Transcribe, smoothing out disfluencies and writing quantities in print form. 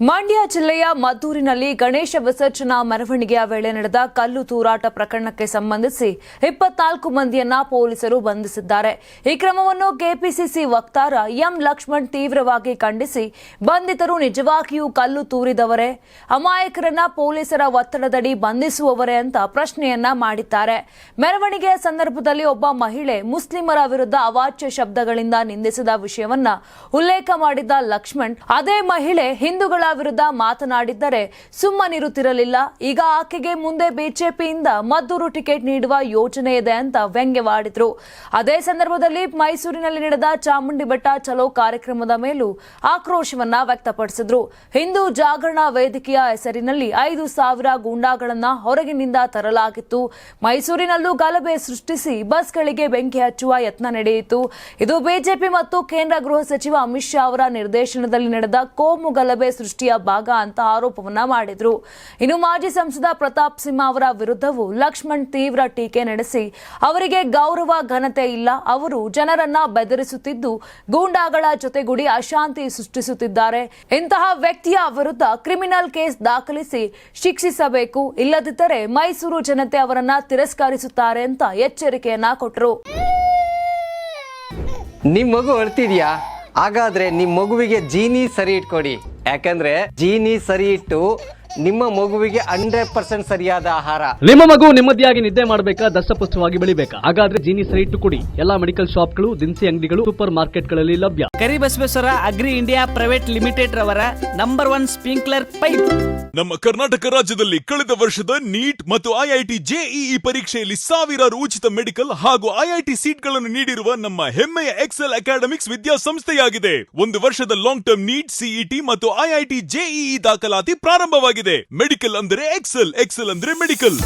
ಮಂಡ್ಯ ಜಿಲ್ಲೆಯ ಮದ್ದೂರಿನಲ್ಲಿ ಗಣೇಶ ವಿಸರ್ಜನಾ ಮೆರವಣಿಗೆಯ ವೇಳೆ ನಡೆದ ಕಲ್ಲು ತೂರಾಟ ಪ್ರಕರಣಕ್ಕೆ ಸಂಬಂಧಿಸಿ 24 ಮಂದಿಯನ್ನ ಪೊಲೀಸರು ಬಂಧಿಸಿದ್ದಾರೆ. ಈ ಕ್ರಮವನ್ನು ಕೆಪಿಸಿಸಿ ವಕ್ತಾರ ಎಂ ಲಕ್ಷ್ಮಣ್ ತೀವ್ರವಾಗಿ ಖಂಡಿಸಿ, ಬಂಧಿತರು ನಿಜವಾಗಿಯೂ ಕಲ್ಲು ತೂರಿದವರೇ, ಅಮಾಯಕರನ್ನ ಪೊಲೀಸರ ಒತ್ತಡದಡಿ ಬಂಧಿಸುವವರೇ ಅಂತ ಪ್ರಶ್ನೆಯನ್ನ ಮಾಡಿದ್ದಾರೆ. ಮೆರವಣಿಗೆಯ ಸಂದರ್ಭದಲ್ಲಿ ಒಬ್ಬ ಮಹಿಳೆ ಮುಸ್ಲಿಮರ ವಿರುದ್ಧ ಅವಾಚ್ಯ ಶಬ್ದಗಳಿಂದ ನಿಂದಿಸಿದ ವಿಷಯವನ್ನ ಉಲ್ಲೇಖ ಮಾಡಿದ್ದ ಲಕ್ಷ್ಮಣ್, ಅದೇ ಮಹಿಳೆ ಹಿಂದೂಗಳ ವಿರುದ್ಧ ಮಾತನಾಡಿದ್ದರೆ ಸುಮ್ಮನಿರುತ್ತಿರಲಿಲ್ಲ. ಈಗ ಆಕೆಗೆ ಮುಂದೆ ಬಿಜೆಪಿಯಿಂದ ಮದ್ದೂರು ಟಿಕೆಟ್ ನೀಡುವ ಯೋಜನೆ ಇದೆ ಅಂತ ವ್ಯಂಗ್ಯವಾಡಿದ್ರು. ಅದೇ ಸಂದರ್ಭದಲ್ಲಿ ಮೈಸೂರಿನಲ್ಲಿ ನಡೆದ ಚಾಮುಂಡಿ ಬೆಟ್ಟ ಚಲೋ ಕಾರ್ಯಕ್ರಮದ ಮೇಲೂ ಆಕ್ರೋಶವನ್ನ ವ್ಯಕ್ತಪಡಿಸಿದ್ರು. ಹಿಂದೂ ಜಾಗರಣಾ ವೇದಿಕೆಯ ಹೆಸರಿನಲ್ಲಿ 5,000 ಗೂಂಡಾಗಳನ್ನ ಹೊರಗಿನಿಂದ ತರಲಾಗಿತ್ತು. ಮೈಸೂರಿನಲ್ಲೂ ಗಲಭೆ ಸೃಷ್ಟಿಸಿ ಬಸ್ಗಳಿಗೆ ಬೆಂಕಿ ಹಚ್ಚುವ ಯತ್ನ ನಡೆಯಿತು. ಇದು ಬಿಜೆಪಿ ಮತ್ತು ಕೇಂದ್ರ ಗೃಹ ಸಚಿವ ಅಮಿತ್ ಶಾ ಅವರ ನಿರ್ದೇಶನದಲ್ಲಿ ನಡೆದ ಕೋಮು ಗಲಭೆ ಸೃಷ್ಟಿಯ ಭಾಗ ಅಂತ ಆರೋಪವನ್ನ ಮಾಡಿದ್ರು. ಇನ್ನು ಮಾಜಿ ಸಂಸದ ಪ್ರತಾಪ್ ಸಿಂಹ ಅವರ ವಿರುದ್ಧವೂ ಲಕ್ಷ್ಮಣ್ ತೀವ್ರ ಟೀಕೆ ನಡೆಸಿ, ಅವರಿಗೆ ಗೌರವ ಘನತೆ ಇಲ್ಲ, ಅವರು ಜನರನ್ನ ಬೆದರಿಸುತ್ತಿದ್ದು ಗೂಂಡಾಗಳ ಜೊತೆಗೂಡಿ ಅಶಾಂತಿ ಸೃಷ್ಟಿಸುತ್ತಿದ್ದಾರೆ. ಇಂತಹ ವ್ಯಕ್ತಿಯ ವಿರುದ್ಧ ಕ್ರಿಮಿನಲ್ ಕೇಸ್ ದಾಖಲಿಸಿ ಶಿಕ್ಷಿಸಬೇಕು, ಇಲ್ಲದಿದ್ದರೆ ಮೈಸೂರು ಜನತೆ ಅವರನ್ನ ತಿರಸ್ಕರಿಸುತ್ತಾರೆ ಅಂತ ಎಚ್ಚರಿಕೆಯನ್ನ ಕೊಟ್ಟರು. ನಿಮ್ ಮಗು ಅಳ್ತಿದ್ಯಾ? ಹಾಗಾದ್ರೆ ನಿಮ್ ಮಗುವಿಗೆ ಜೀನಿ ಸರಿ ಇಟ್ಕೊಡಿ. ಯಾಕಂದ್ರೆ ಜೀನಿ ಸರಿ ಇಟ್ಟು ನಿಮ್ಮ ಮಗುವಿಗೆ 100% ಸರಿಯಾದ ಆಹಾರ. ನಿಮ್ಮ ಮಗು ನೆಮ್ಮದಿಯಾಗಿ ನಿದ್ದೆ ಮಾಡಬೇಕಾ, ದಷ್ಟಪುಷ್ಟವಾಗಿ ಬೆಳಿಬೇಕಾ? ಹಾಗಾದ್ರೆ ಜೀನಿ ಸರಿ ಇಟ್ಟು ಕೊಡಿ. ಎಲ್ಲಾ ಮೆಡಿಕಲ್ ಶಾಪ್ಗಳು, ದಿನಸಿ ಅಂಗಡಿಗಳು, ಸೂಪರ್ ಮಾರ್ಕೆಟ್ಗಳಲ್ಲಿ ಲಭ್ಯ. Karibasaveshwara agri India private limited ರವರ ನಂಬರ್ 1 ಸ್ಪ್ರಿಂಕ್ಲರ್ ಪೈಪ್. ನಮ್ಮ ಕರ್ನಾಟಕ ರಾಜ್ಯದಲ್ಲಿ ಕಳೆದ ವರ್ಷದ ನೀಟ್ ಮತ್ತು ಐಐಟಿ ಜೆಇಇ ಪರೀಕ್ಷೆಯಲ್ಲಿ ಸಾವಿರಾರು ಉಚಿತ ಮೆಡಿಕಲ್ ಹಾಗೂ ಐಐಟಿ ಸೀಟ್ಗಳನ್ನು ನೀಡಿರುವ ನಮ್ಮ ಹೆಮ್ಮೆಯ ಎಕ್ಸೆಲ್ ಅಕಾಡೆಮಿಕ್ಸ್ ವಿದ್ಯಾಸಂಸ್ಥೆಯಾಗಿದೆ. 1 ವರ್ಷದ ಲಾಂಗ್ ಟರ್ಮ್ ನೀಟ್, ಸಿಇಟಿ ಮತ್ತು ಐಐಟಿ ಜೆಇಇ ದಾಖಲಾತಿ ಪ್ರಾರಂಭವಾಗಿದೆ. ಮೆಡಿಕಲ್ ಅಂದರೆ ಎಕ್ಸೆಲ್, ಎಕ್ಸೆಲ್ ಅಂದ್ರೆ ಮೆಡಿಕಲ್.